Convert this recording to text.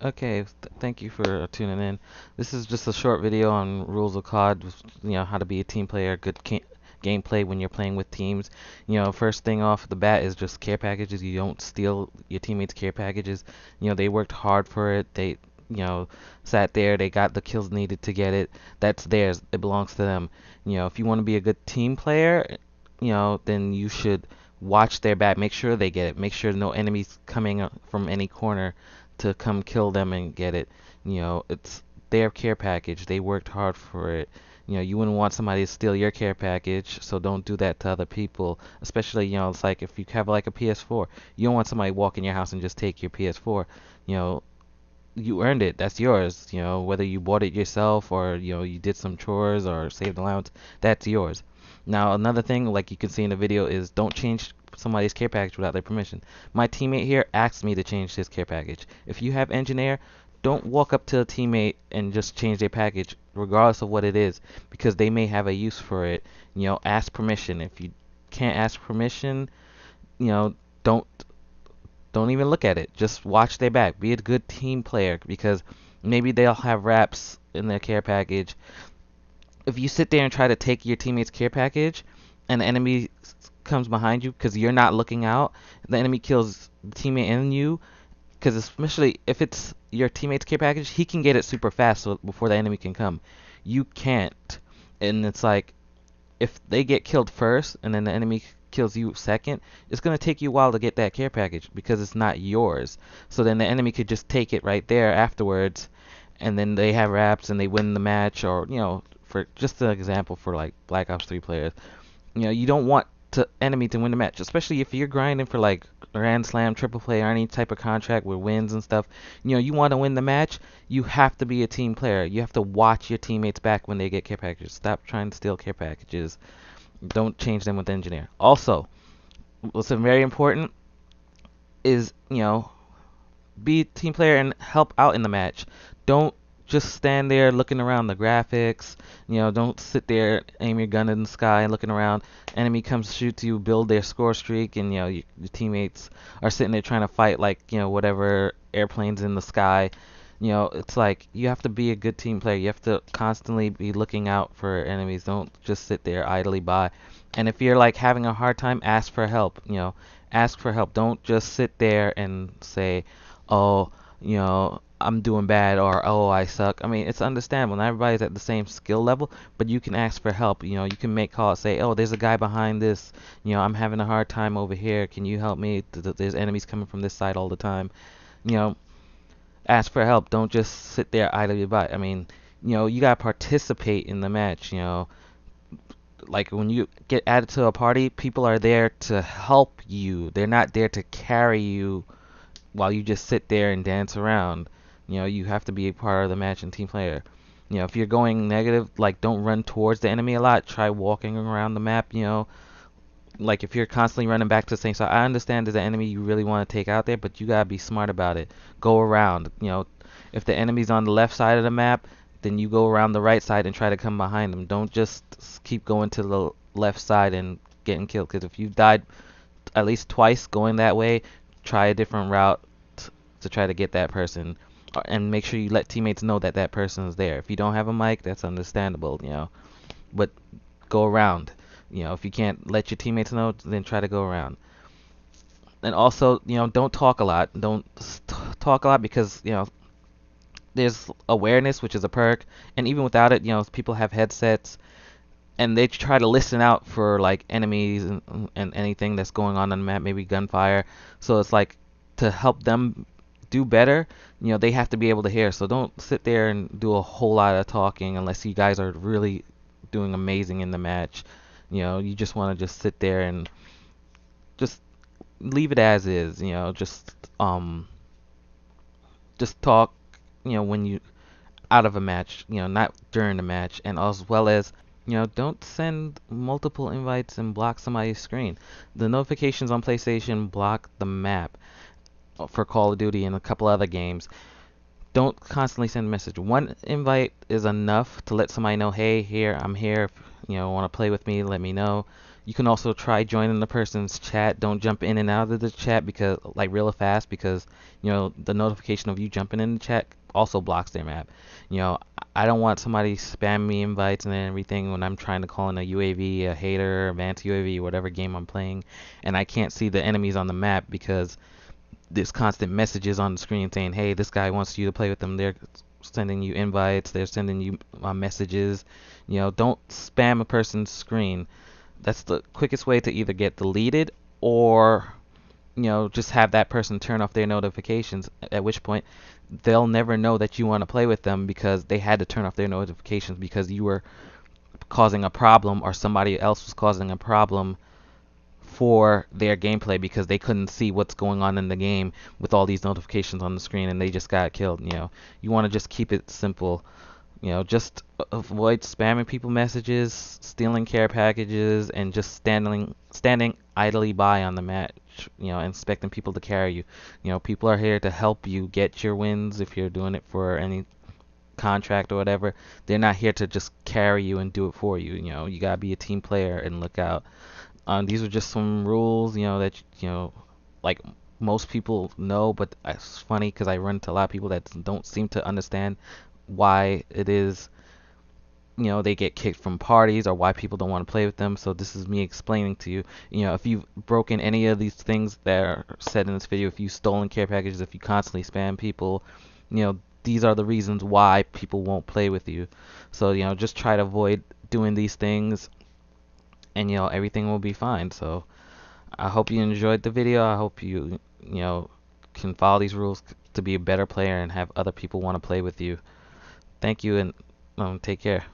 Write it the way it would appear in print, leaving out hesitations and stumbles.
Okay, thank you for tuning in. This is just a short video on rules of COD, how to be a team player, good gameplay when you're playing with teams. First thing off the bat is just care packages. You don't steal your teammates' care packages. They worked hard for it. They, sat there, they got the kills needed to get it. That's theirs. It belongs to them. If you want to be a good team player, then you should watch their back. Make sure they get it. Make sure no enemies coming from any corner to come kill them and get it. It's their care package. They worked hard for it. You wouldn't want somebody to steal your care package, so don't do that to other people. Especially, it's like if you have like a PS4, you don't want somebody walk in your house and just take your PS4. You know, you earned it. That's yours. Whether you bought it yourself or you did some chores or saved allowance, that's yours. Now another thing, like you can see in the video, is don't change somebody's care package without their permission. My teammate here asked me to change his care package. If you have engineer, don't walk up to a teammate and just change their package, regardless of what it is, because they may have a use for it. Ask permission. If you can't ask permission, you know, don't don't even look at it. Just watch their back. Be a good team player because maybe they'll have wraps in their care package. If you sit there and try to take your teammate's care package and the enemy comes behind you because you're not looking out, the enemy kills the teammate and you. Because especially if it's your teammate's care package, he can get it super fast so before the enemy can come. You can't. And it's like if they get killed first and then the enemy kills you second, it's going to take you a while to get that care package because it's not yours. So then the enemy could just take it right there afterwards, and then they have wraps and they win the match. Or for just an example, for like Black Ops 3 players, you don't want to enemy to win the match, especially if you're grinding for like Grand Slam, Triple Play, or any type of contract with wins and stuff. You want to win the match. You have to be a team player. You have to watch your teammates back when they get care packages. Stop trying to steal care packages. Don't change them with engineer. Also, what's very important is be a team player and help out in the match. Don't just stand there looking around the graphics. Don't sit there, aim your gun in the sky and looking around. Enemy comes shoot you, build their score streak, and your teammates are sitting there trying to fight like whatever airplanes in the sky. It's like you have to be a good team player. You have to constantly be looking out for enemies. Don't just sit there idly by. And if you're like having a hard time, ask for help. Ask for help. Don't just sit there and say, "Oh, I'm doing bad," or "Oh, I suck." I mean, it's understandable. Not everybody's at the same skill level, but you can ask for help. You can make calls. Say, "Oh, there's a guy behind this. I'm having a hard time over here. Can you help me? There's enemies coming from this side all the time." You know, Ask for help. Don't just sit there idly by. I mean, you gotta participate in the match. Like when you get added to a party, people are there to help you. They're not there to carry you while you just sit there and dance around. You have to be a part of the match and team player. If you're going negative, like don't run towards the enemy a lot. Try walking around the map. Like if you're constantly running back to the same side, I understand there's an enemy you really want to take out there, but you gotta be smart about it. Go around. If the enemy's on the left side of the map, then you go around the right side and try to come behind them. Don't just keep going to the left side and getting killed. Because if you've died at least twice going that way, try a different route to try to get that person. And make sure you let teammates know that that person is there. If you don't have a mic, that's understandable. But go around. If you can't let your teammates know, then try to go around. And also, don't talk a lot. Don't talk a lot because, there's awareness, which is a perk. And even without it, people have headsets and they try to listen out for like enemies and anything that's going on the map, maybe gunfire. So it's like to help them do better, they have to be able to hear. So don't sit there and do a whole lot of talking unless you guys are really doing amazing in the match. You just want to just sit there and just leave it as is. Just talk. When you out of a match. Not during the match, and as well as don't send multiple invites and block somebody's screen. The notifications on PlayStation block the map for Call of Duty and a couple other games. Don't constantly send a message. One invite is enough to let somebody know, hey, here, I'm here. want to play with me, let me know. You can also try joining the person's chat. Don't jump in and out of the chat because like real fast, because the notification of you jumping in the chat also blocks their map. I don't want somebody spamming me invites and everything when I'm trying to call in a UAV, a hater, advanced UAV, whatever game I'm playing, and I can't see the enemies on the map because there's constant messages on the screen saying, hey, this guy wants you to play with them. They're sending you invites. They're sending you messages. Don't spam a person's screen. That's the quickest way to either get deleted or, just have that person turn off their notifications, at which point they'll never know that you want to play with them because they had to turn off their notifications because you were causing a problem or somebody else was causing a problem for their gameplay because they couldn't see what's going on in the game with all these notifications on the screen and they just got killed. You want to just keep it simple. Just avoid spamming people messages, stealing care packages, and just standing idly by on the match. Expecting people to carry you. People are here to help you get your wins if you're doing it for any contract or whatever. They're not here to just carry you and do it for you. You gotta be a team player and look out. These are just some rules, that like most people know, but it's funny because I run into a lot of people that don't seem to understand why it is, they get kicked from parties or why people don't want to play with them. So this is me explaining to you, if you've broken any of these things that are said in this video, if you've stolen care packages, if you constantly spam people, these are the reasons why people won't play with you. So, just try to avoid doing these things and everything will be fine. So I hope you enjoyed the video. I hope you can follow these rules to be a better player and have other people want to play with you. Thank you, and take care.